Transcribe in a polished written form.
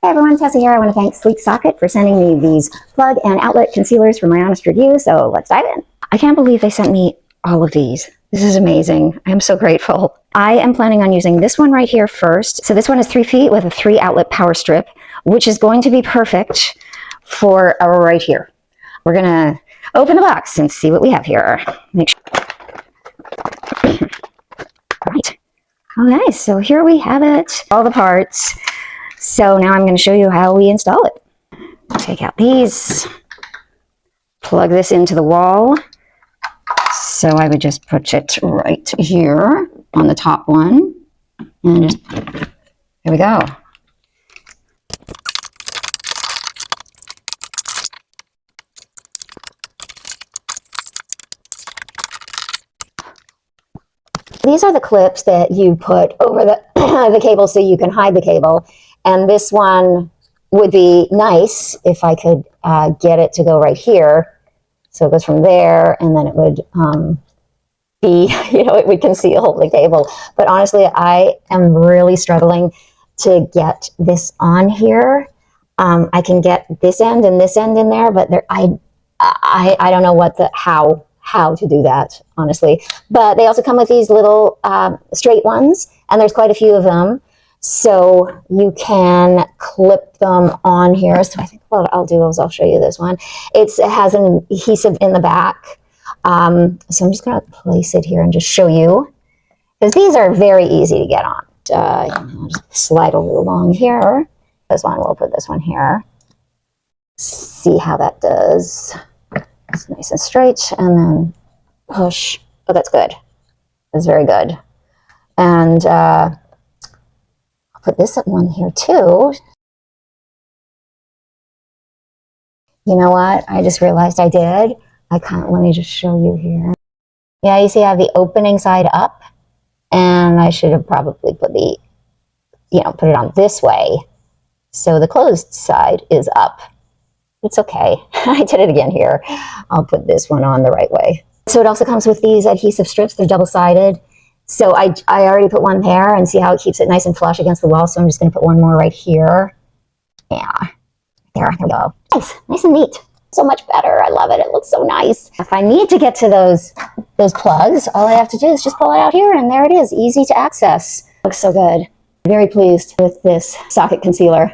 Hey everyone, Tessa here. I want to thank Sleek Socket for sending me these plug and outlet concealers for my honest review, so let's dive in. I can't believe they sent me all of these. This is amazing. I'm so grateful. I am planning on using this one right here first. So this one is 3 feet with a 3 outlet power strip, which is going to be perfect for right here. We're going to open the box and see what we have here. Make sure. All right. Okay, so here we have it, all the parts. So now I'm going to show you how we install it. Take out these, plug this into the wall. So I would just put it right here on the top one, and just, there we go. These are the clips that you put over the, the cable so you can hide the cable. And this one would be nice if I could get it to go right here. So it goes from there, and then it would be, you know, it would conceal the cable. But honestly, I am really struggling to get this on here. I can get this end and this end in there, but I don't know what the how to do that, honestly. But they also come with these little straight ones, and there's quite a few of them. So you can clip them on here. So I think what I'll do is I'll show you this one. It has an adhesive in the back. So I'm just going to place it here and just show you, because these are very easy to get on. I'll just slide a little along here. This one, we'll put this one here. See how that does. It's nice and straight, and then push. Oh, that's good. That's very good. And I'll put this one here too. You know what? I just realized I did. Let me just show you here. Yeah, you see I have the opening side up, and I should have probably put put it on this way. So the closed side is up. It's okay. I did it again here. I'll put this one on the right way. So it also comes with these adhesive strips. They're double-sided. So I already put one there, and see how it keeps it nice and flush against the wall. So I'm just going to put one more right here. Yeah. There we go. Nice and neat. So much better. I love it. It looks so nice. If I need to get to those plugs, all I have to do is just pull it out here, and there it is. Easy to access. Looks so good. Very pleased with this socket concealer.